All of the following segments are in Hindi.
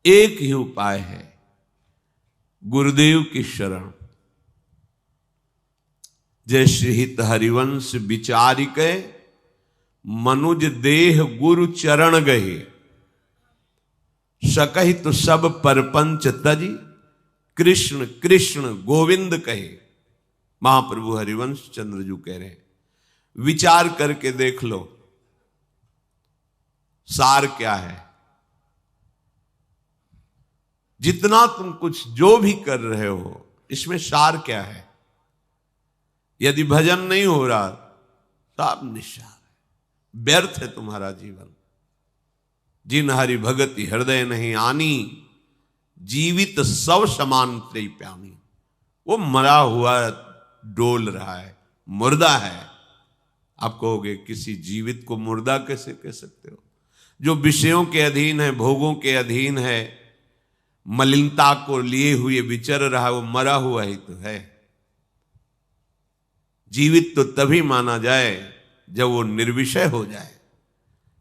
एक ही उपाय है, गुरुदेव की शरण। जय श्रीहित हरिवंश विचारिकै, मनुज देह गुरु चरण गहे। सकहित सब परपंच तजी, कृष्ण कृष्ण गोविंद कहे। महाप्रभु हरिवंश चंद्रजू कह रहे हैं, विचार करके देख लो सार क्या है। जितना तुम कुछ जो भी कर रहे हो, इसमें सार क्या है? यदि भजन नहीं हो रहा, सब निस्सार है, व्यर्थ है तुम्हारा जीवन। जिन हरि भगति हृदय नहीं आनी, जीवित सब समान त्रय प्यानी। वो मरा हुआ डोल रहा है, मुर्दा है। आप कहोगे किसी जीवित को मुर्दा कैसे कह सकते हो? जो विषयों के अधीन है, भोगों के अधीन है, मलिनता को लिए हुए विचर रहा, वो मरा हुआ ही तो है। जीवित तो तभी माना जाए जब वो निर्विषय हो जाए,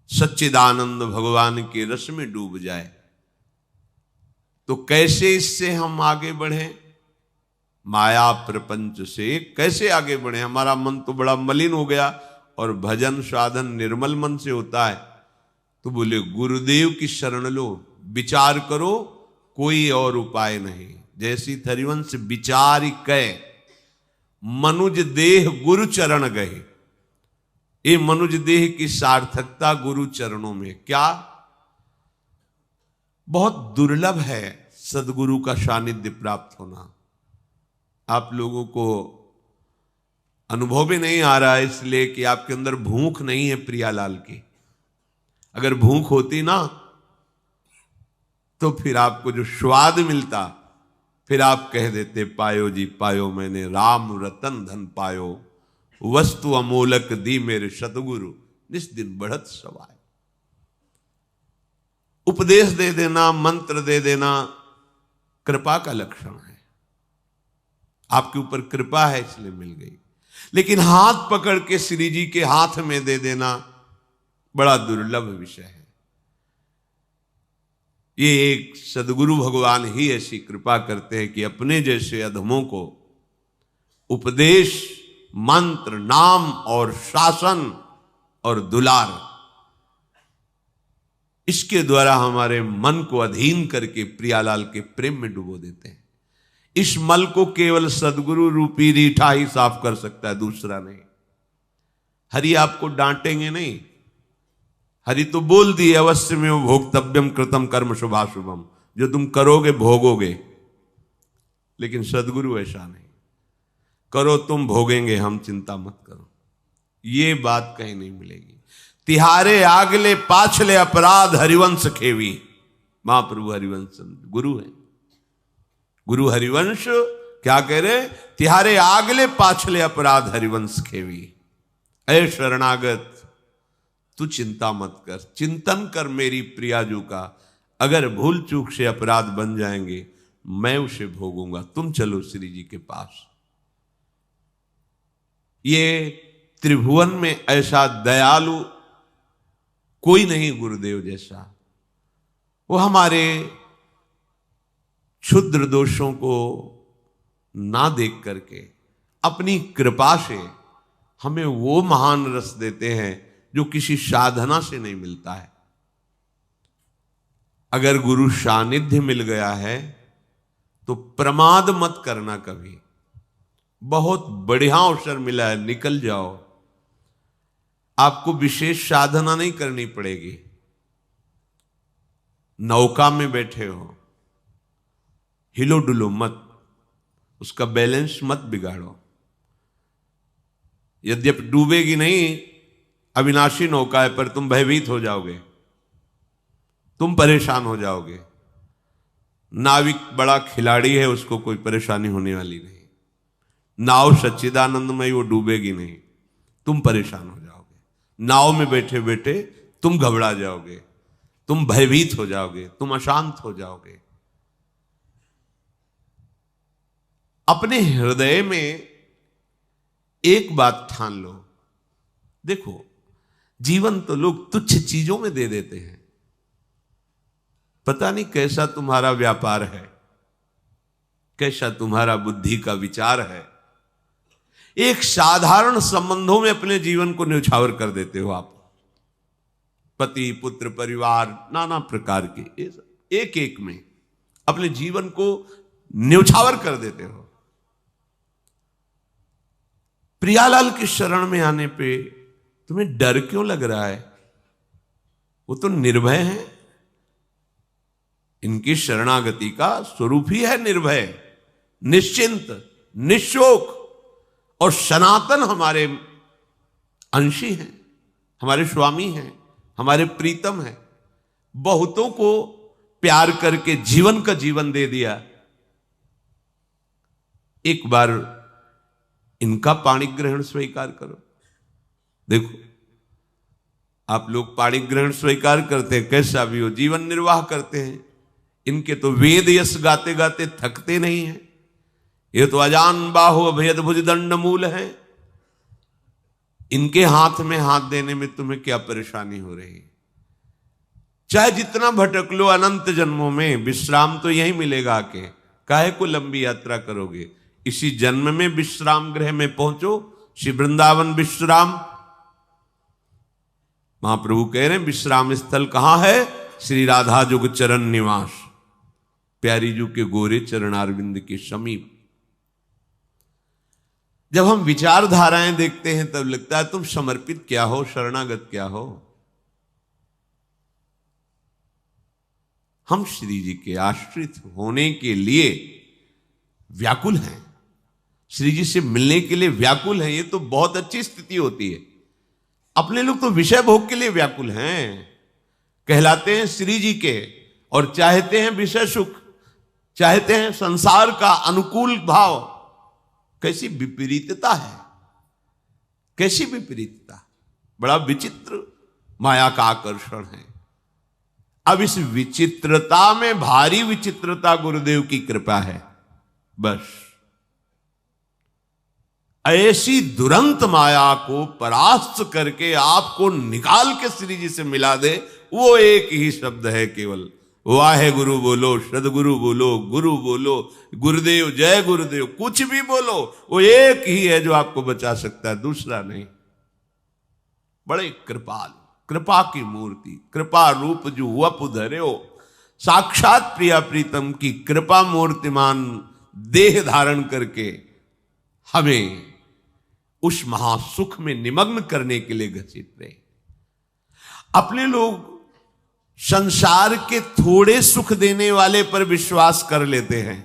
सच्चिदानंद भगवान के रस में डूब जाए। तो कैसे इससे हम आगे बढ़े? माया प्रपंच से कैसे आगे बढ़े? हमारा मन तो बड़ा मलिन हो गया, और भजन साधन निर्मल मन से होता है। तो बोले गुरुदेव की शरण लो, विचार करो, कोई और उपाय नहीं। जैसी हरिवंश विचार कै, मनुज देह गुरु चरण गए। ये मनुज देह की सार्थकता गुरु चरणों में। क्या बहुत दुर्लभ है सदगुरु का सानिध्य प्राप्त होना। आप लोगों को अनुभव भी नहीं आ रहा है, इसलिए कि आपके अंदर भूख नहीं है प्रियालाल की। अगर भूख होती ना, तो फिर आपको जो स्वाद मिलता, फिर आप कह देते पायो जी पायो, मैंने राम रतन धन पायो, वस्तु अमोलक दी मेरे सतगुरु, जिस दिन बढ़त सवाय। उपदेश दे देना, मंत्र दे देना कृपा का लक्षण है। आपके ऊपर कृपा है इसलिए मिल गई। लेकिन हाथ पकड़ के श्री जी के हाथ में दे देना बड़ा दुर्लभ विषय है। ये एक सदगुरु भगवान ही ऐसी कृपा करते हैं कि अपने जैसे अधमों को उपदेश, मंत्र, नाम और शासन और दुलार, इसके द्वारा हमारे मन को अधीन करके प्रियालाल के प्रेम में डुबो देते हैं। इस मल को केवल सदगुरु रूपी रीठा ही साफ कर सकता है, दूसरा नहीं। हरि आपको डांटेंगे नहीं। हरि तो बोल दिए, अवश्य में वो भोक्तव्यम कृतम कर्म शुभाशुभम, जो तुम करोगे भोगोगे। लेकिन सदगुरु ऐसा नहीं, करो तुम भोगेंगे हम, चिंता मत करो। ये बात कहीं नहीं मिलेगी। तिहारे आगले पाछले अपराध हरिवंश खेवी। महाप्रभु हरिवंश गुरु है। गुरु हरिवंश क्या कह रहे? तिहारे आगले पाछले अपराध हरिवंश खेवी। ऐ शरणागत, तू चिंता मत कर, चिंतन कर मेरी प्रियाजू का। अगर भूल चूक से अपराध बन जाएंगे, मैं उसे भोगूंगा। तुम चलो श्री जी के पास। ये त्रिभुवन में ऐसा दयालु कोई नहीं गुरुदेव जैसा। वो हमारे क्षुद्र दोषों को ना देख करके अपनी कृपा से हमें वो महान रस देते हैं जो किसी साधना से नहीं मिलता है। अगर गुरु सानिध्य मिल गया है तो प्रमाद मत करना कभी। बहुत बढ़िया अवसर मिला है, निकल जाओ। आपको विशेष साधना नहीं करनी पड़ेगी। नौका में बैठे हो, हिलो डुलो मत, उसका बैलेंस मत बिगाड़ो। यद्यपि डूबेगी नहीं, अविनाशी नौका है, पर तुम भयभीत हो जाओगे, तुम परेशान हो जाओगे। नाविक बड़ा खिलाड़ी है, उसको कोई परेशानी होने वाली नहीं। नाव सच्चिदानंदमय, वो डूबेगी नहीं, तुम परेशान हो जाओगे। नाव में बैठे बैठे तुम घबरा जाओगे, तुम भयभीत हो जाओगे, तुम अशांत हो जाओगे। अपने हृदय में एक बात ठान लो। देखो, जीवन तो लोग तुच्छ चीजों में दे देते हैं, पता नहीं कैसा तुम्हारा व्यापार है, कैसा तुम्हारा बुद्धि का विचार है। एक साधारण संबंधों में अपने जीवन को न्यौछावर कर देते हो आप। पति पुत्र परिवार नाना प्रकार के एक एक में अपने जीवन को न्यौछावर कर देते हो। प्रियालाल की शरण में आने पे तुम्हें डर क्यों लग रहा है? वो तो निर्भय हैं। इनकी शरणागति का स्वरूप ही है निर्भय, निश्चिंत, निशोक। और सनातन हमारे अंशी हैं, हमारे स्वामी हैं, हमारे प्रीतम हैं। बहुतों को प्यार करके जीवन का जीवन दे दिया। एक बार इनका पाणी ग्रहण स्वीकार करो। देखो, आप लोग पाणी ग्रहण स्वीकार करते हैं, कैसा भी हो जीवन निर्वाह करते हैं। इनके तो वेद यश गाते गाते थकते नहीं हैं। ये तो अजान बाहु अभेद भुज दंड मूल है। इनके हाथ में हाथ देने में तुम्हें क्या परेशानी हो रही है? चाहे जितना भटक लो अनंत जन्मों में, विश्राम तो यही मिलेगा आके। काहे को लंबी यात्रा करोगे? इसी जन्म में विश्राम गृह में पहुंचो। श्री वृंदावन विश्राम, महाप्रभु कह रहे हैं विश्राम स्थल कहां है? श्री राधा जुग चरण निवास, प्यारी जू के गोरे चरणारविंद के समीप। जब हम विचारधाराएं देखते हैं तब लगता है तुम समर्पित क्या हो, शरणागत क्या हो। हम श्री जी के आश्रित होने के लिए व्याकुल हैं, श्री जी से मिलने के लिए व्याकुल हैं। ये तो बहुत अच्छी स्थिति होती है। अपने लोग तो विषय भोग के लिए व्याकुल हैं, कहलाते हैं श्री जी के, और चाहते हैं विषय सुख, चाहते हैं संसार का अनुकूल भाव। कैसी विपरीतता है, कैसी विपरीतता! बड़ा विचित्र माया का आकर्षण है। अब इस विचित्रता में भारी विचित्रता गुरुदेव की कृपा है। बस ऐसी दुरंत माया को परास्त करके आपको निकाल के श्री जी से मिला दे, वो एक ही शब्द है केवल, वाहे गुरु बोलो, सदगुरु बोलो, गुरु बोलो, गुरुदेव जय गुरुदेव, कुछ भी बोलो, वो एक ही है जो आपको बचा सकता है, दूसरा नहीं। बड़े कृपाल, कृपा की मूर्ति, कृपा रूप जो वप धरे हो, साक्षात प्रिया प्रीतम की कृपा मूर्तिमान देह धारण करके हमें उस महासुख में निमग्न करने के लिए घसीट रहे। अपने लोग संसार के थोड़े सुख देने वाले पर विश्वास कर लेते हैं,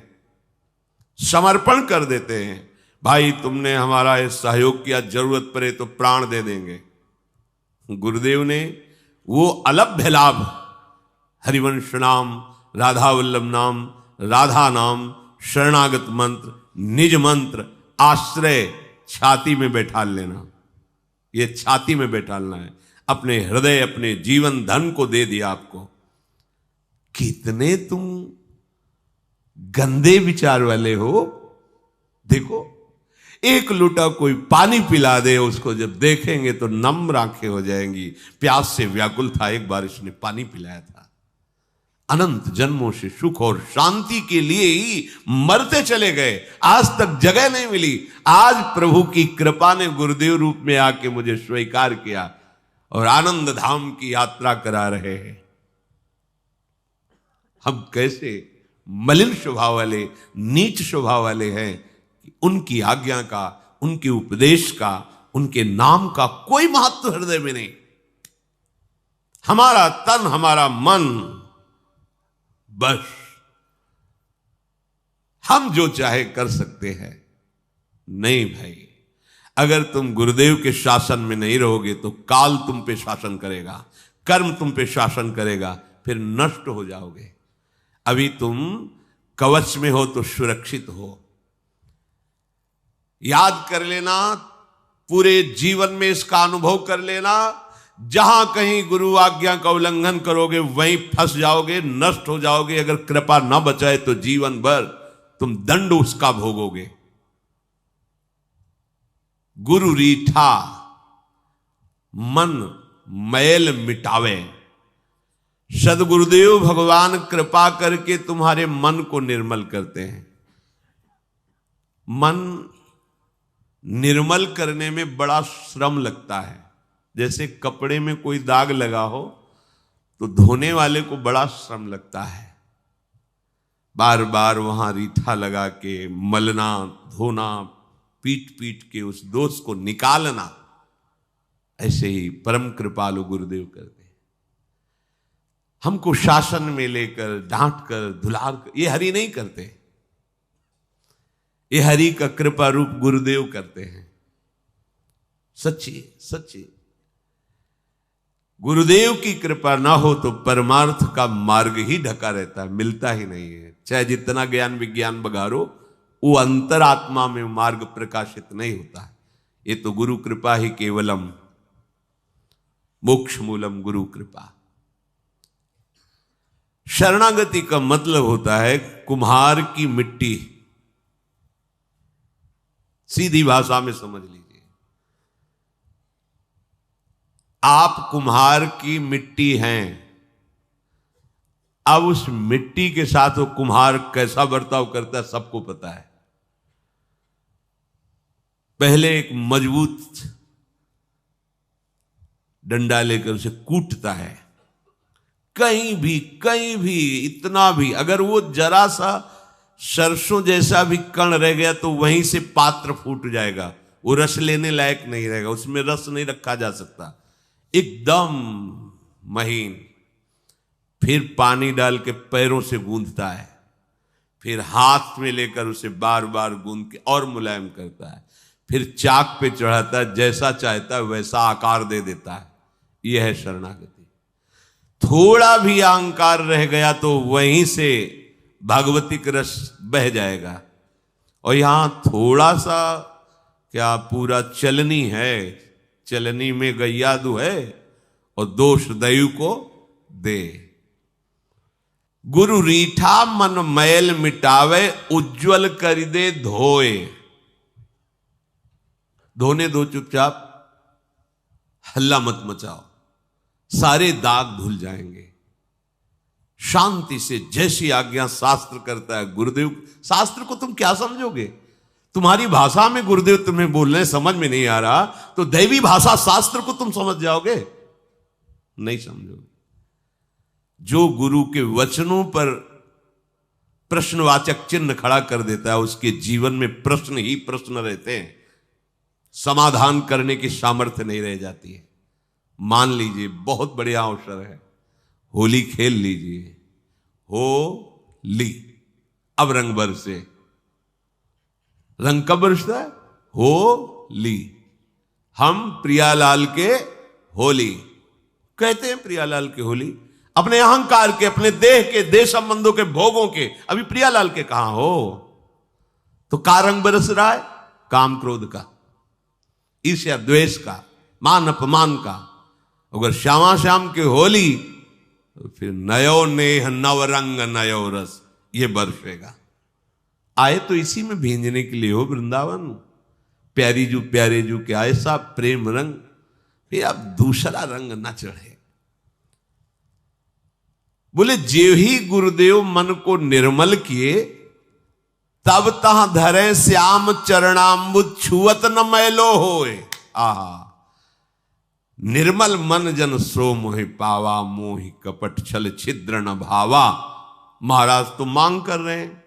समर्पण कर देते हैं। भाई तुमने हमारा ये सहयोग किया, जरूरत पड़े तो प्राण दे देंगे। गुरुदेव ने वो अलभ्य लाभ, हरिवंश नाम, राधा वल्लभ नाम, राधा नाम, शरणागत मंत्र, निज मंत्र, आश्रय छाती में बैठा लेना, ये छाती में बैठालना है। अपने हृदय, अपने जीवन धन को दे दिया आपको। कितने तुम गंदे विचार वाले हो। देखो, एक लूटा कोई पानी पिला दे, उसको जब देखेंगे तो नम्र आंखें हो जाएंगी। प्यास से व्याकुल था, एक बार इसने पानी पिलाया था। अनंत जन्मों से सुख और शांति के लिए ही मरते चले गए, आज तक जगह नहीं मिली। आज प्रभु की कृपा ने गुरुदेव रूप में आके मुझे स्वीकार किया और आनंद धाम की यात्रा करा रहे हैं। हम कैसे मलिन स्वभाव वाले, नीच स्वभाव वाले हैं कि उनकी आज्ञा का, उनके उपदेश का, उनके नाम का कोई महत्व हृदय में नहीं। हमारा तन, हमारा मन, बस हम जो चाहे कर सकते हैं। नहीं भाई, अगर तुम गुरुदेव के शासन में नहीं रहोगे तो काल तुम पे शासन करेगा, कर्म तुम पे शासन करेगा, फिर नष्ट हो जाओगे। अभी तुम कवच में हो तो सुरक्षित हो। याद कर लेना, पूरे जीवन में इसका अनुभव कर लेना, जहां कहीं गुरु आज्ञा का उल्लंघन करोगे वहीं फंस जाओगे, नष्ट हो जाओगे। अगर कृपा न बचाए तो जीवन भर तुम दंड उसका भोगोगे। गुरु रीठा मन मैल मिटावे, सदगुरुदेव भगवान कृपा करके तुम्हारे मन को निर्मल करते हैं। मन निर्मल करने में बड़ा श्रम लगता है। जैसे कपड़े में कोई दाग लगा हो तो धोने वाले को बड़ा श्रम लगता है, बार बार वहां रीठा लगा के मलना, धोना, पीट पीट के उस दोष को निकालना। ऐसे ही परम कृपालु गुरुदेव करते हैं, हमको शासन में लेकर, डांट कर, धुलार कर। ये हरि नहीं करते, ये हरि का कृपा रूप गुरुदेव करते हैं। सच्ची सच्ची गुरुदेव की कृपा ना हो तो परमार्थ का मार्ग ही ढका रहता है, मिलता ही नहीं है। चाहे जितना ज्ञान विज्ञान बघारो, वो अंतरात्मा में मार्ग प्रकाशित नहीं होता है। ये तो गुरु कृपा ही केवलम मोक्ष मूलम, गुरु कृपा। शरणागति का मतलब होता है कुम्हार की मिट्टी। सीधी भाषा में समझ लीजिए, आप कुम्हार की मिट्टी हैं। अब उस मिट्टी के साथ वो कुम्हार कैसा बर्ताव करता है सबको पता है। पहले एक मजबूत डंडा लेकर उसे कूटता है। कहीं भी इतना भी अगर वो जरा सा सरसों जैसा भी कण रह गया तो वहीं से पात्र फूट जाएगा, वो रस लेने लायक नहीं रहेगा, उसमें रस नहीं रखा जा सकता। एकदम महीन। फिर पानी डाल के पैरों से गूंथता है, फिर हाथ में लेकर उसे बार बार गूंथ के और मुलायम करता है, फिर चाक पे चढ़ाता है, जैसा चाहता है वैसा आकार दे देता है। यह है शरणागति। थोड़ा भी अहंकार रह गया तो वहीं से भागवतिक रस बह जाएगा। और यहां थोड़ा सा क्या, पूरा चलनी है, चलनी में गैयादू है और दोष दयु को दे। गुरु रीठा मन मैल मिटावे, उज्जवल कर दे धोए। धोने दो चुपचाप, हल्ला मत मचाओ, सारे दाग धुल जाएंगे। शांति से जैसी आज्ञा शास्त्र करता है गुरुदेव। शास्त्र को तुम क्या समझोगे? तुम्हारी भाषा में गुरुदेव तुम्हें बोल रहे हैं, समझ में नहीं आ रहा, तो दैवी भाषा शास्त्र को तुम समझ जाओगे? नहीं समझोगे। जो गुरु के वचनों पर प्रश्नवाचक चिन्ह खड़ा कर देता है, उसके जीवन में प्रश्न ही प्रश्न रहते हैं, समाधान करने की सामर्थ्य नहीं रह जाती है। मान लीजिए बहुत बढ़िया अवसर है, होली खेल लीजिए। होली, अब रंग बरसे। रंग कब बरसता है? होली। हम प्रियालाल के होली कहते हैं। प्रियालाल के होली अपने अहंकार के, अपने देह के, देह संबंधों के, भोगों के। अभी प्रियालाल के कहां हो? तो का रंग बरस रहा है? काम क्रोध का, ईर्ष्या द्वेष का, मान अपमान का। अगर श्यामा श्याम के होली तो फिर नयो नेह नव रंग नयो रस, ये बरसेगा। आए तो इसी में भींजने के लिए हो वृंदावन। प्यारी जू प्यारे जू के ऐसा प्रेम रंग, फिर अब दूसरा रंग न चढ़े। बोले जे ही गुरुदेव मन को निर्मल किए, तब तह धरे श्याम चरणाम्बुज छुअत न मैलो होए। आहा, निर्मल मन जन सो मोहि पावा, मोहि कपट छल छिद्र न भावा। महाराज तो मांग कर रहे हैं,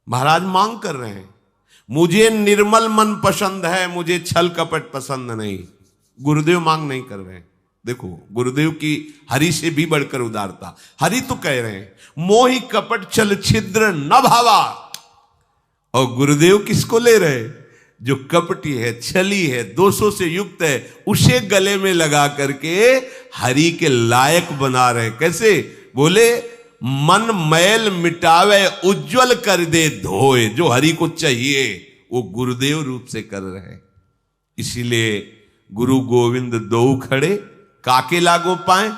महाराज मांग कर रहे हैं, मुझे निर्मल मन पसंद है, मुझे छल कपट पसंद नहीं। गुरुदेव मांग नहीं कर रहे हैं। देखो गुरुदेव की हरि से भी बढ़कर उदारता। हरि तो कह रहे हैं मोहि कपट छल छिद्र न भावा, और गुरुदेव किसको ले रहे? जो कपटी है, छली है, दोषों से युक्त है, उसे गले में लगा करके हरि के लायक बना रहे। कैसे? बोले मन मैल मिटावे, उज्जवल कर दे धोए। जो हरि को चाहिए वो गुरुदेव रूप से कर रहे हैं। इसीलिए गुरु गोविंद दो खड़े, काके लागो पाए।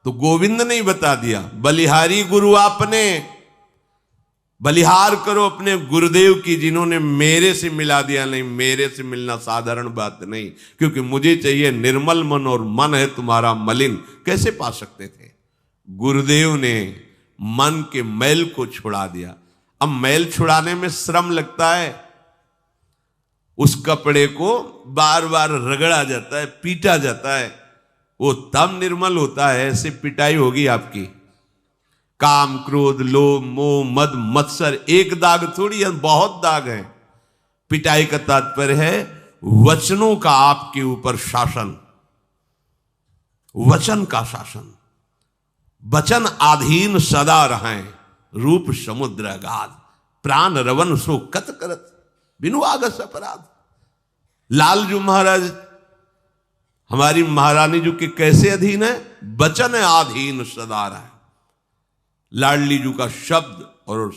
तो गोविंद नहीं बता दिया, बलिहारी गुरु आपने। बलिहार करो अपने गुरुदेव की, जिन्होंने मेरे से मिला दिया। नहीं, मेरे से मिलना साधारण बात नहीं, क्योंकि मुझे चाहिए निर्मल मन, और मन है तुम्हारा मलिन। कैसे पा सकते थे? गुरुदेव ने मन के मैल को छुड़ा दिया। अब मैल छुड़ाने में श्रम लगता है, उस कपड़े को बार बार रगड़ा जाता है, पीटा जाता है, वो तब निर्मल होता है। ऐसे पिटाई होगी आपकी। काम, क्रोध, लोभ, मोह, मद, मत्सर, एक दाग थोड़ी है, बहुत दाग है। पिटाई का तात्पर्य है वचनों का आपके ऊपर शासन, वचन का शासन। वचन आधीन सदा रहें, रूप समुद्र अगाध, प्राण रवन सो कत करत, बिनु आगस अपराध। लालजू महाराज हमारी महारानी जी के कैसे अधीन है? वचन आधीन सदा रहे। लाडली जी का शब्द और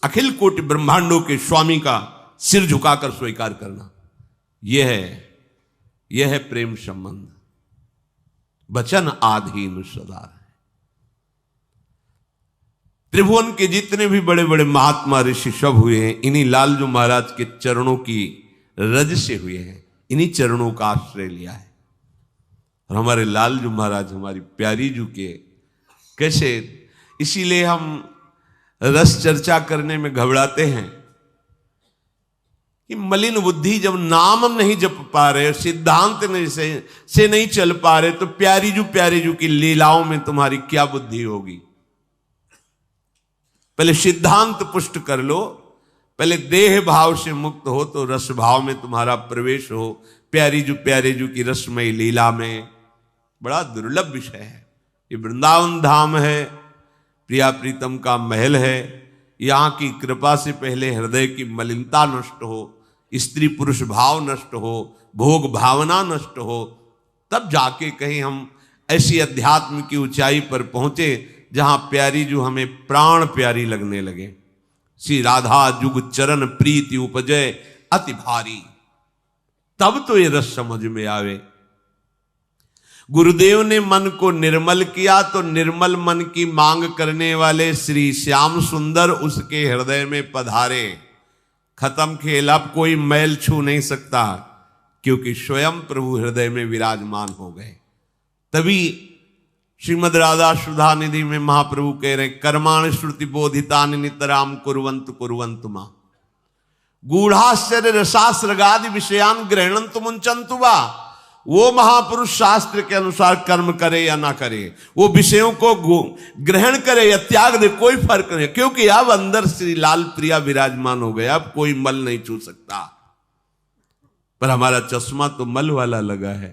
अखिल कोटि ब्रह्मांडों के स्वामी का सिर झुकाकर स्वीकार करना, यह है प्रेम संबंध। वचन आधीन सदा रहे। त्रिभुवन के जितने भी बड़े बड़े महात्मा ऋषि सब हुए हैं, इन्हीं लालजू महाराज के चरणों की रज से हुए हैं, इन्हीं चरणों का आश्रय लिया है। और हमारे लालजू महाराज हमारी प्यारी जू के कैसे, इसीलिए हम रस चर्चा करने में घबराते हैं कि मलिन बुद्धि जब नाम नहीं जप पा रहे, सिद्धांत नहीं से नहीं चल पा रहे, तो प्यारी जू की लीलाओं में तुम्हारी क्या बुद्धि होगी? पहले सिद्धांत पुष्ट कर लो, पहले देह भाव से मुक्त हो तो रस भाव में तुम्हारा प्रवेश हो। प्यारी जू की रसमय लीला में बड़ा दुर्लभ विषय है। ये वृंदावन धाम है, प्रिया प्रीतम का महल है। यहां की कृपा से पहले हृदय की मलिनता नष्ट हो, स्त्री पुरुष भाव नष्ट हो, भोग भावना नष्ट हो, तब जाके कहीं हम ऐसी अध्यात्म की ऊंचाई पर पहुंचे जहां प्यारी जो हमें प्राण प्यारी लगने लगे। श्री राधा जुग चरण प्रीति उपजय अति भारी, तब तो ये रस समझ में आवे। गुरुदेव ने मन को निर्मल किया तो निर्मल मन की मांग करने वाले श्री श्याम सुंदर उसके हृदय में पधारे। खत्म खेल, अब कोई मैल छू नहीं सकता, क्योंकि स्वयं प्रभु हृदय में विराजमान हो गए। तभी श्रीमद राधा सुधा निधि में महाप्रभु कह रहे, कर्माण श्रुति बोधितानि नितराम कुर्वन्तु मां गूढ़ाश्चर्य रसास्रगादि विषयान ग्रहणन्तु मुंचन्तु वा। वो महापुरुष शास्त्र के अनुसार कर्म करे या ना करे, वो विषयों को ग्रहण करे या त्याग दे, कोई फर्क नहीं, क्योंकि अब अंदर श्री लाल प्रिया विराजमान हो गया, अब कोई मल नहीं छू सकता। पर हमारा चश्मा तो मल वाला लगा है,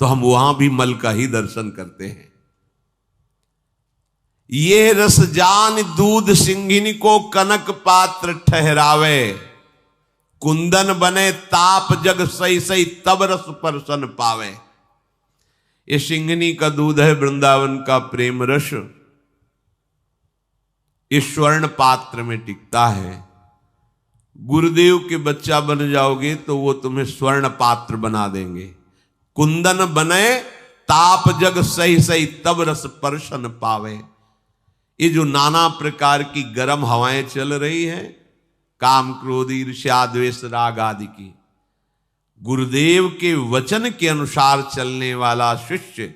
तो हम वहां भी मल का ही दर्शन करते हैं। ये रस जान दूध सिंघिनी को कनक पात्र ठहरावे, कुंदन बने ताप जग सही सही तब रस परसन पावे। ये सिंघनी का दूध है वृंदावन का प्रेम रस, इस स्वर्ण पात्र में टिकता है। गुरुदेव के बच्चा बन जाओगे तो वो तुम्हें स्वर्ण पात्र बना देंगे। कुंदन बने ताप जग सही सही तब रस परसन पावे। ये जो नाना प्रकार की गर्म हवाएं चल रही हैं, काम क्रोध ईर्ष्या द्वेष राग आदि की, गुरुदेव के वचन के अनुसार चलने वाला शिष्य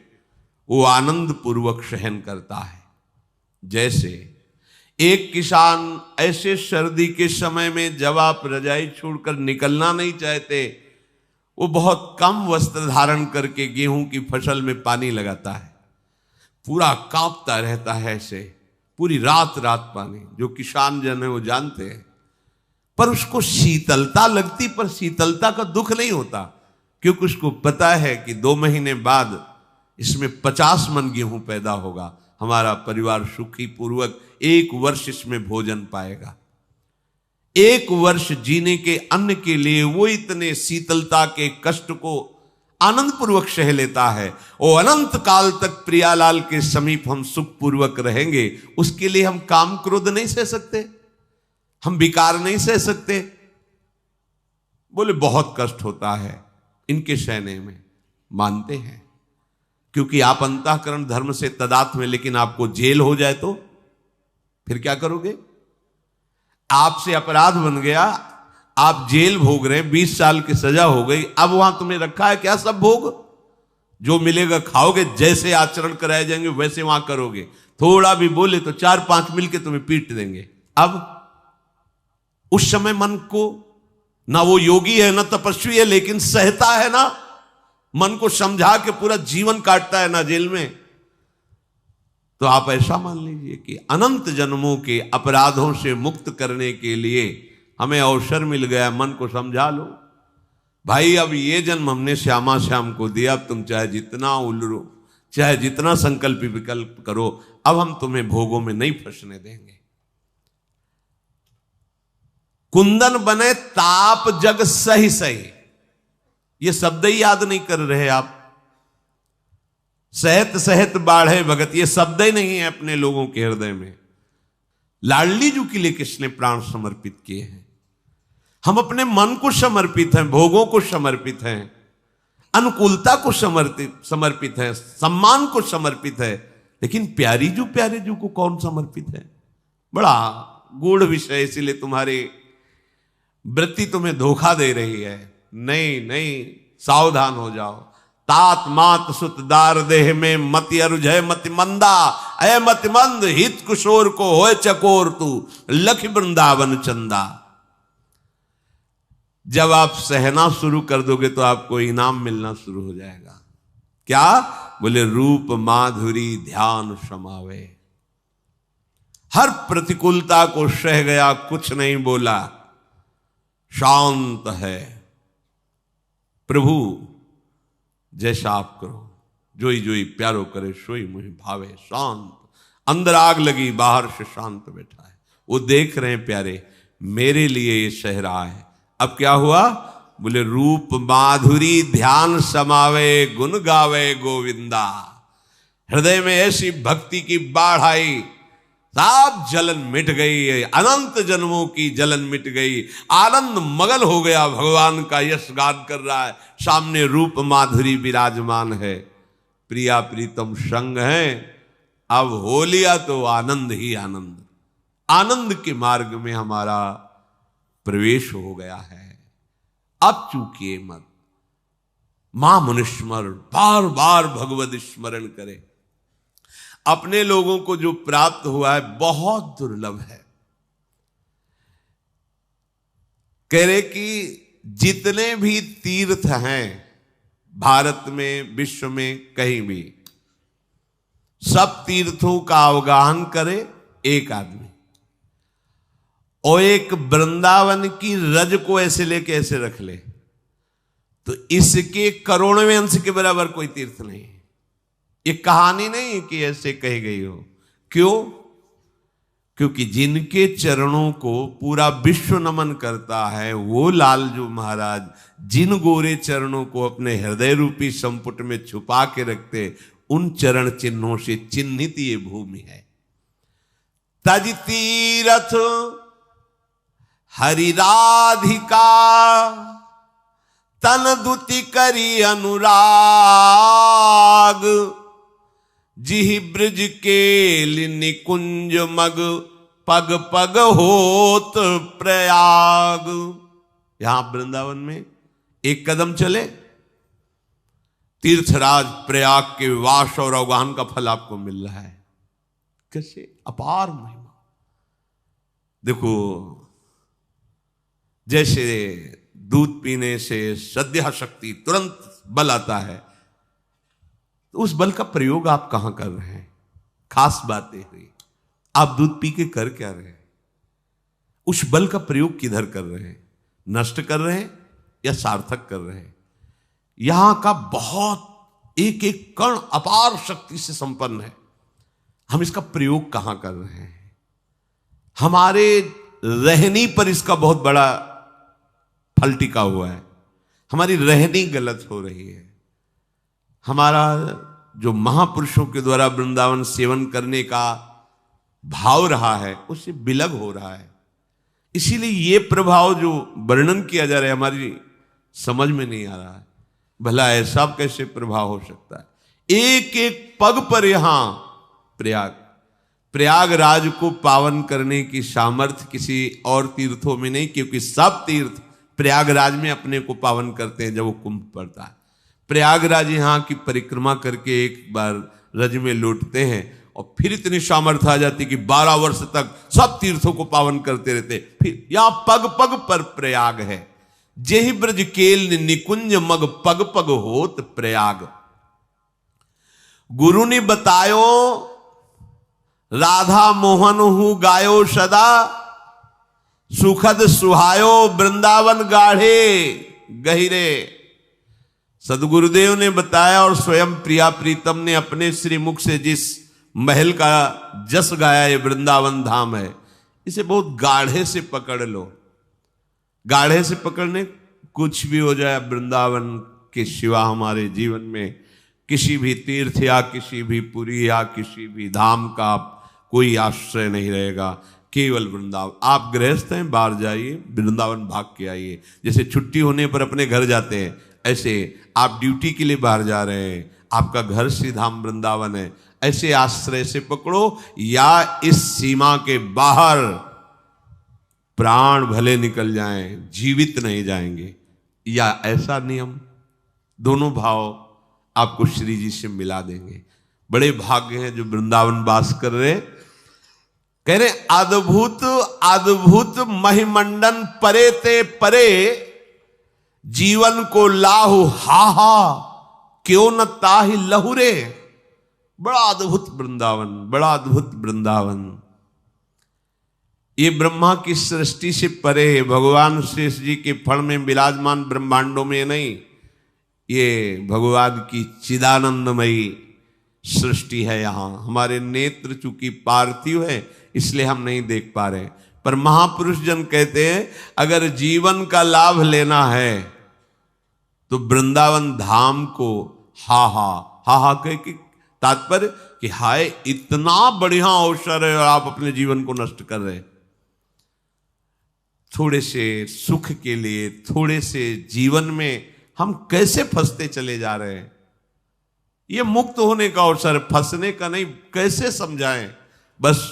वो आनंद पूर्वक सहन करता है। जैसे एक किसान ऐसे सर्दी के समय में जब आप रजाई छोड़कर निकलना नहीं चाहते, वो बहुत कम वस्त्र धारण करके गेहूं की फसल में पानी लगाता है, पूरा कांपता रहता है, ऐसे पूरी रात पानी। जो किसान जन है वो जानते हैं, पर उसको शीतलता लगती, पर शीतलता का दुख नहीं होता, क्योंकि उसको पता है कि 2 महीने बाद इसमें 50 मन गेहूं पैदा होगा, हमारा परिवार सुखी पूर्वक 1 वर्ष इसमें भोजन पाएगा। 1 वर्ष जीने के अन्न के लिए वो इतने शीतलता के कष्ट को आनंद पूर्वक सह लेता है। और अनंत काल तक प्रियालाल के समीप हम सुख पूर्वक रहेंगे, उसके लिए हम काम क्रोध नहीं सह सकते, हम विकार नहीं सह सकते। बोले बहुत कष्ट होता है इनके सहने में, मानते हैं, क्योंकि आप अंतःकरण धर्म से तदात्म में, लेकिन आपको जेल हो जाए तो फिर क्या करोगे? आपसे अपराध बन गया, आप जेल भोग रहे हैं, 20 साल की सजा हो गई, अब वहां तुम्हें रखा है क्या सब भोग? जो मिलेगा खाओगे, जैसे आचरण कराए जाएंगे वैसे वहां करोगे। थोड़ा भी बोले तो 4-5 मिलके तुम्हें पीट देंगे। अब उस समय मन को, ना वो योगी है ना तपस्वी है, लेकिन सहता है ना, मन को समझा के पूरा जीवन काटता है ना जेल में। तो आप ऐसा मान लीजिए कि अनंत जन्मों के अपराधों से मुक्त करने के लिए हमें अवसर मिल गया, मन को समझा लो भाई, अब ये जन्म हमने श्यामा श्याम को दिया, अब तुम चाहे जितना उलरो, चाहे जितना संकल्प विकल्प करो, अब हम तुम्हें भोगों में नहीं फंसने देंगे। कुंदन बने ताप जग सही सही, ये शब्द ही याद नहीं कर रहे आप। सहत सहत बाढ़े भगत, ये शब्द ही नहीं है अपने लोगों के हृदय में। लाडली जी के लिए किसने प्राण समर्पित किए हैं? हम अपने मन को समर्पित हैं, भोगों को समर्पित हैं, अनुकूलता को समर्पित है, सम्मान को समर्पित है, लेकिन प्यारे जू को कौन समर्पित है? बड़ा गूढ़ विषय, इसीलिए तुम्हारी वृत्ति तुम्हें धोखा दे रही है। नहीं नहीं, सावधान हो जाओ। तात मात सुत दार देह में मति अरुझय मति मंदा, अय मति मंद हित कुशोर को होए चकोर तू लख वृंदावन चंदा। जब आप सहना शुरू कर दोगे तो आपको इनाम मिलना शुरू हो जाएगा। क्या बोले? रूप माधुरी ध्यान समावे। हर प्रतिकूलता को सह गया, कुछ नहीं बोला, शांत है। प्रभु जैसा आप करो, जोई जोई प्यारो करे सोई मुझे भावे। शांत, अंदर आग लगी, बाहर से शांत बैठा है। वो देख रहे हैं प्यारे, मेरे लिए ये सह रहा है। अब क्या हुआ? बोले रूप माधुरी ध्यान समावे, गुण गावे गोविंदा। हृदय में ऐसी भक्ति की बाढ़ आई, सब जलन मिट गई, अनंत जन्मों की जलन मिट गई, आनंद मगन हो गया, भगवान का यश गान कर रहा है, सामने रूप माधुरी विराजमान है, प्रिया प्रीतम संग है। अब हो लिया तो आनंद ही आनंद, आनंद के मार्ग में हमारा प्रवेश हो गया है। अब चूकिए मत, मां मनुस्मरण, बार बार भगवत स्मरण करे। अपने लोगों को जो प्राप्त हुआ है बहुत दुर्लभ है। कह रहे कि जितने भी तीर्थ हैं भारत में, विश्व में, कहीं भी, सब तीर्थों का अवगाहन करे एक आदमी, और एक वृंदावन की रज को ऐसे लेके ऐसे रख ले तो इसके करोड़वें अंश के बराबर कोई तीर्थ नहीं है। ये कहानी नहीं कि ऐसे कही गई हो। क्यों? क्योंकि जिनके चरणों को पूरा विश्व नमन करता है, वो लालजू महाराज जिन गोरे चरणों को अपने हृदय रूपी संपुट में छुपा के रखते, उन चरण चिन्हों से चिन्हित ये भूमि है। तज तीरथ हरि राधिका, तन दुति करी अनुराग, जिहि ब्रज के निकुंज मग, पग पग होत प्रयाग। यहां वृंदावन में एक कदम चले, तीर्थराज प्रयाग के वास और अवगाहन का फल आपको मिल रहा है। कैसे अपार महिमा! देखो, जैसे दूध पीने से श्रद्धा शक्ति तुरंत बल आता है, तो उस बल का प्रयोग आप कहां कर रहे हैं? खास बातें हुई, आप दूध पी के कर क्या रहे हैं? उस बल का प्रयोग किधर कर रहे हैं? नष्ट कर रहे हैं या सार्थक कर रहे हैं? यहां का बहुत एक एक कण अपार शक्ति से संपन्न है, हम इसका प्रयोग कहां कर रहे हैं? हमारे रहनी पर इसका बहुत बड़ा फल टिका हुआ है। हमारी रहनी गलत हो रही है। हमारा जो महापुरुषों के द्वारा वृंदावन सेवन करने का भाव रहा है, उससे विलग हो रहा है। इसीलिए ये प्रभाव जो वर्णन किया जा रहा है हमारी समझ में नहीं आ रहा है। भला ऐसा कैसे प्रभाव हो सकता है? एक एक पग पर यहां प्रयाग, प्रयागराज को पावन करने की सामर्थ्य किसी और तीर्थों में नहीं, क्योंकि सब तीर्थ प्रयागराज में अपने को पावन करते हैं जब वो कुंभ पड़ता है। प्रयागराज यहाँ की परिक्रमा करके एक बार रज में लौटते हैं और फिर इतनी सामर्थ्य आ जाती कि 12 वर्ष तक सब तीर्थों को पावन करते रहते। फिर यहां पग पग पर प्रयाग है, जेहि ब्रज केल निकुंज मग पग पग होत प्रयाग। गुरु ने बतायो राधा मोहन हूं गायो सदा, सुखद सुहायो वृंदावन गाढ़े गहिरे। सदगुरुदेव ने बताया और स्वयं प्रिया प्रीतम ने अपने श्री मुख से जिस महल का जस गाया, ये वृंदावन धाम है, इसे बहुत गाढ़े से पकड़ लो। गाढ़े से पकड़ने कुछ भी हो जाए, वृंदावन के सिवा हमारे जीवन में किसी भी तीर्थ या किसी भी पुरी या किसी भी धाम का कोई आश्रय नहीं रहेगा, केवल वृंदावन। आप गृहस्थ हैं, बाहर जाइए, वृंदावन भाग के आइए। जैसे छुट्टी होने पर अपने घर जाते हैं, ऐसे आप ड्यूटी के लिए बाहर जा रहे हैं, आपका घर श्री धाम वृंदावन है, ऐसे आश्रय से पकड़ो। या इस सीमा के बाहर प्राण भले निकल जाएं, जीवित नहीं जाएंगे, या ऐसा नियम, दोनों भाव आपको श्री जी से मिला देंगे। बड़े भाग्य हैं जो वृंदावन वास कर रहे। कह रहे अद्भुत अद्भुत महिमंडन परे ते परे, जीवन को लाहु हाहा क्यों न ताहि लहुरे। बड़ा अद्भुत वृंदावन, बड़ा अद्भुत वृंदावन। ये ब्रह्मा की सृष्टि से परे है, भगवान शेष जी के फण में विराजमान ब्रह्मांडों में नहीं, ये भगवान की चिदानंदमयी सृष्टि है। यहां हमारे नेत्र चूंकि पार्थिव है इसलिए हम नहीं देख पा रहे, पर महापुरुष जन कहते हैं अगर जीवन का लाभ लेना है तो वृंदावन धाम को हा हा कह के तात्पर्य कि हाय इतना बढ़िया अवसर है और आप अपने जीवन को नष्ट कर रहे हैं। थोड़े से सुख के लिए, थोड़े से जीवन में हम कैसे फंसते चले जा रहे हैं। ये मुक्त होने का अवसर, फंसने का नहीं। कैसे समझाएं? बस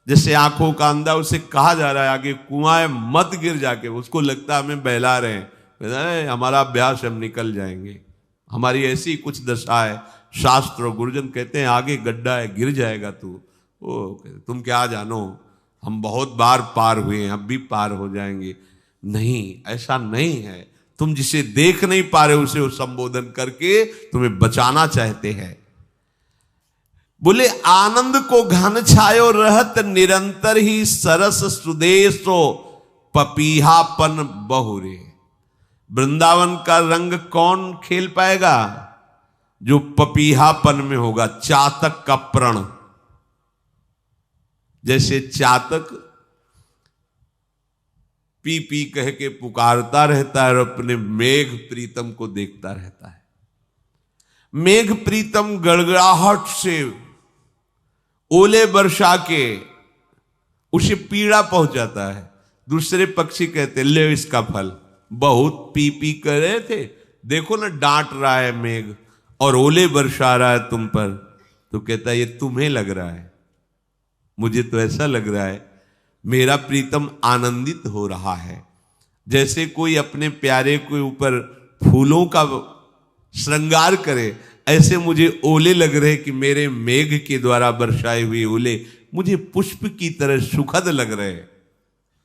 जैसे आंखों का अंधा, उसे कहा जा रहा है आगे कुआं है मत गिर जाके, उसको लगता है हमें बहला रहे हैं, हमारा अभ्यास हम निकल जाएंगे। हमारी ऐसी कुछ दशा है। शास्त्र और गुरुजन कहते हैं आगे गड्ढा है, गिर जाएगा तू। ओ तुम क्या जानो, हम बहुत बार पार हुए हैं, अब भी पार हो जाएंगे। नहीं, ऐसा नहीं है। तुम जिसे देख नहीं पा रहे उसे वो संबोधन करके तुम्हें बचाना चाहते हैं। बोले आनंद को घन छायो रहत निरंतर ही सरस सुदेशो पपीहापन बहुरे। वृंदावन का रंग कौन खेल पाएगा? जो पपीहापन में होगा, चातक का प्रण। जैसे चातक पी पी कह के पुकारता रहता है और अपने मेघ प्रीतम को देखता रहता है। मेघ प्रीतम गड़गड़ाहट से ओले बरसा के उसे पीड़ा पहुंचाता है। दूसरे पक्षी कहते ले इसका फल, बहुत पी पी कर रहे थे, देखो ना डांट रहा है मेघ और ओले बरसा रहा है तुम पर। तो कहता है ये तुम्हें लग रहा है, मुझे तो ऐसा लग रहा है मेरा प्रीतम आनंदित हो रहा है। जैसे कोई अपने प्यारे के ऊपर फूलों का श्रृंगार करे, ऐसे मुझे ओले लग रहे कि मेरे मेघ के द्वारा बरसाए हुए ओले मुझे पुष्प की तरह सुखद लग रहे।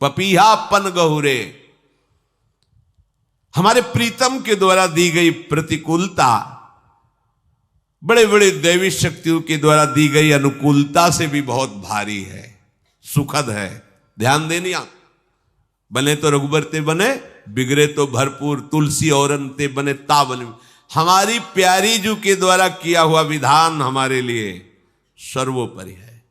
पपीहापन गहुरे, हमारे प्रीतम के द्वारा दी गई प्रतिकूलता बड़े बड़े दैवी शक्तियों के द्वारा दी गई अनुकूलता से भी बहुत भारी है, सुखद है। ध्यान देनी, बने तो रघुबर ते बने, बिगड़े तो भरपूर, तुलसी औरन ते बने ता बने। हमारी प्यारी जू के द्वारा किया हुआ विधान हमारे लिए सर्वोपरि है।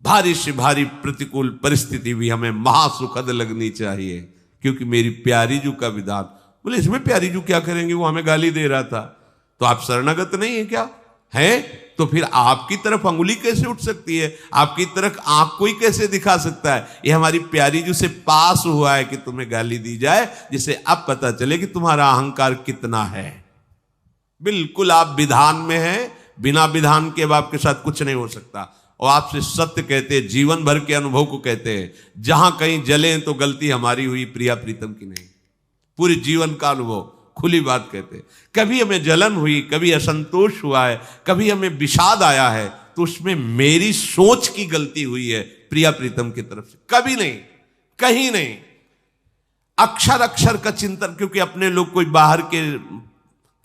भारी से भारी प्रतिकूल परिस्थिति भी हमें महासुखद लगनी चाहिए, क्योंकि मेरी प्यारी जू का विधान। बोले इसमें प्यारी जू क्या करेंगे, वो हमें गाली दे रहा था, तो आप शरणागत नहीं है क्या? है तो फिर आपकी तरफ अंगुली कैसे उठ सकती है, आपकी तरफ आंख कोई कैसे दिखा सकता है? ये हमारी प्यारी जू से पास हुआ है कि तुम्हें गाली दी जाए, जिससे अब पता चले कि तुम्हारा अहंकार कितना है। बिल्कुल आप विधान में हैं, बिना विधान के अब आपके साथ कुछ नहीं हो सकता। और आपसे सत्य कहते हैं, जीवन भर के अनुभव को कहते हैं। जहां कहीं जले तो गलती हमारी हुई, प्रिया प्रीतम की नहीं। पूरे जीवन का अनुभव खुली बात कहते हैं। कभी हमें जलन हुई, कभी असंतोष हुआ है, कभी हमें विषाद आया है, तो उसमें मेरी सोच की गलती हुई है प्रिया प्रीतम की तरफ से, कभी नहीं, कहीं नहीं। अक्षर अक्षर का चिंतन, क्योंकि अपने लोग कोई बाहर के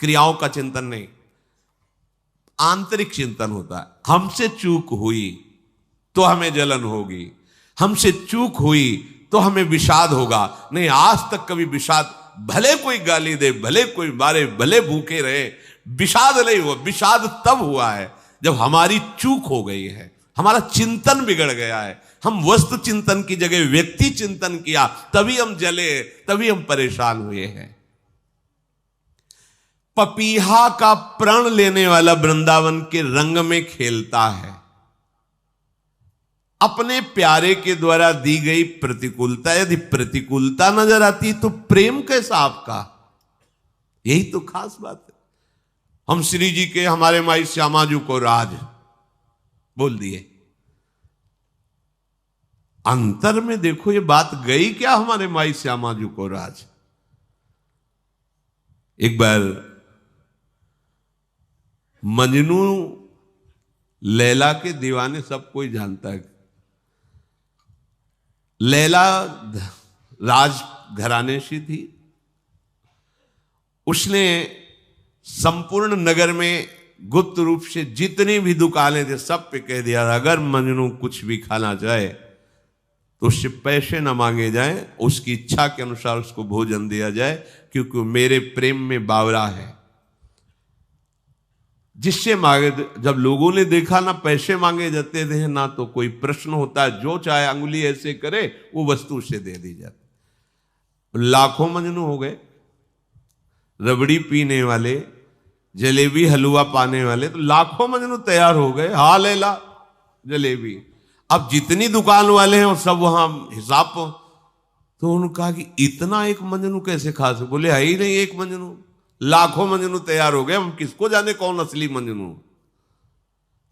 क्रियाओं का चिंतन नहीं, आंतरिक चिंतन होता है। हमसे चूक हुई तो हमें जलन होगी, हमसे चूक हुई तो हमें विषाद होगा। नहीं, आज तक कभी विषाद, भले कोई गाली दे, भले कोई मारे, भले भूखे रहे, विषाद नहीं हुआ। विषाद तब हुआ है जब हमारी चूक हो गई है, हमारा चिंतन बिगड़ गया है। हम वस्तु चिंतन की जगह व्यक्ति चिंतन किया, तभी हम जले, तभी हम परेशान हुए हैं। पपीहा का प्रण लेने वाला वृंदावन के रंग में खेलता है। अपने प्यारे के द्वारा दी गई प्रतिकूलता, यदि प्रतिकूलता नजर आती तो प्रेम कैसा आपका? यही तो खास बात है। हम श्री जी के, हमारे माई श्यामा जी को राज बोल दिए, अंतर में देखो ये बात गई क्या? हमारे माई श्यामा जी को राज। एक बार मजनू लैला के दीवाने सब कोई जानता है। लैला राज घराने से थी। उसने संपूर्ण नगर में गुप्त रूप से जितनी भी दुकानें थे सब पे कह दिया, अगर मजनू कुछ भी खाना चाहे तो उससे पैसे न मांगे जाएं, उसकी इच्छा के अनुसार उसको भोजन दिया जाए, क्योंकि मेरे प्रेम में बावरा है। जिससे मांगे, जब लोगों ने देखा ना पैसे मांगे जाते थे ना तो कोई प्रश्न होता है, जो चाहे अंगुली ऐसे करे वो वस्तु उसे दे दी जाती। लाखों मजनू हो गए, रबड़ी पीने वाले, जलेबी हलवा पाने वाले, तो लाखों मजनू तैयार हो गए। हाँ लैला जलेबी। अब जितनी दुकान वाले हैं वो सब वहां हिसाब, तो उन्होंने कहा कि इतना एक मजनू कैसे खा सकते? बोले है ही नहीं एक मजनू, लाखों मजनू तैयार हो गए, हम किसको जाने कौन असली मजनू।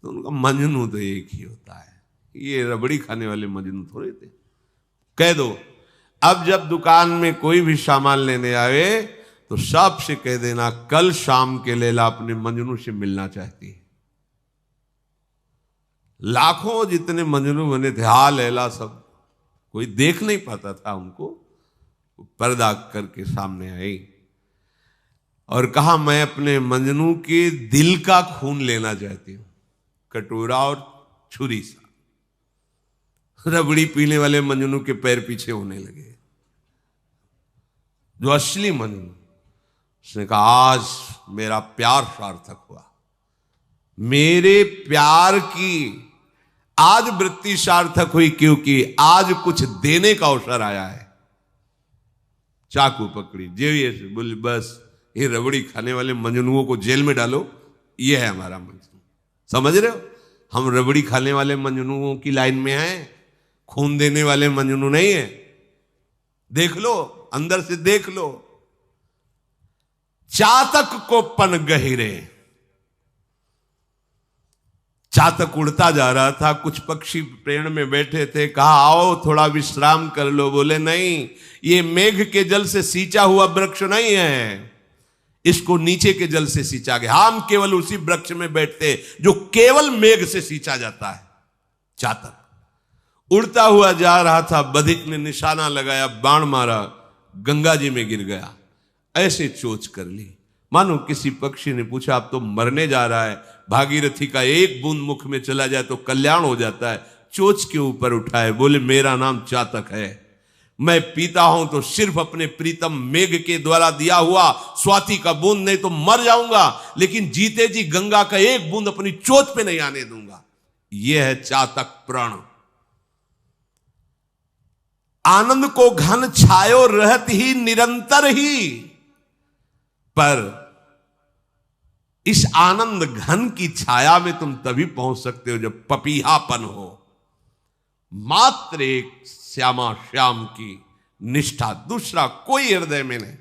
तो उनका मजनू तो एक ही होता है, ये रबड़ी खाने वाले मजनू थोड़े थे। कह दो अब जब दुकान में कोई भी सामान लेने आवे तो सबसे कह देना कल शाम के लैला अपने मजनू से मिलना चाहती है। लाखों जितने मजनू बने थे, हाँ लैला, सब कोई देख नहीं पाता था उनको। पर्दा करके सामने आई और कहा मैं अपने मजनू के दिल का खून लेना चाहती हूं, कटोरा और छुरी सा। रबड़ी पीने वाले मजनू के पैर पीछे होने लगे। जो असली मजनू, उसने कहा आज मेरा प्यार सार्थक हुआ, मेरे प्यार की आज वृत्ति सार्थक हुई, क्योंकि आज कुछ देने का अवसर आया है। चाकू पकड़ी, जेवी से बोली बस ये रबड़ी खाने वाले मजनुओं को जेल में डालो, ये है हमारा मजनू। समझ रहे हो, हम रबड़ी खाने वाले मजनुओं की लाइन में हैं, खून देने वाले मजनू नहीं है। देख लो, अंदर से देख लो। चातक को पन गहिरे, चातक उड़ता जा रहा था, कुछ पक्षी पेड़ में बैठे थे, कहा आओ थोड़ा विश्राम कर लो। बोले नहीं, ये मेघ के जल से सींचा हुआ वृक्ष नहीं है, इसको नीचे के जल से सींचा गया। हम केवल उसी वृक्ष में बैठते जो केवल मेघ से सींचा जाता है। चातक उड़ता हुआ जा रहा था, बधिक ने निशाना लगाया, बाण मारा, गंगा जी में गिर गया। ऐसे चोच कर ली मानो किसी पक्षी ने पूछा अब तो मरने जा रहा है, भागीरथी का एक बूंद मुख में चला जाए तो कल्याण हो जाता है। चोच के ऊपर उठाए, बोले मेरा नाम चातक है, मैं पीता हूं तो सिर्फ अपने प्रीतम मेघ के द्वारा दिया हुआ स्वाति का बूंद, नहीं तो मर जाऊंगा, लेकिन जीते जी गंगा का एक बूंद अपनी चोच पे नहीं आने दूंगा। यह है चातक प्रण। आनंद को घन छायो रहत ही निरंतर ही, पर इस आनंद घन की छाया में तुम तभी पहुंच सकते हो जब पपीहापन हो। मात्र एक श्यामा श्याम की निष्ठा, दूसरा कोई हृदय में नहीं।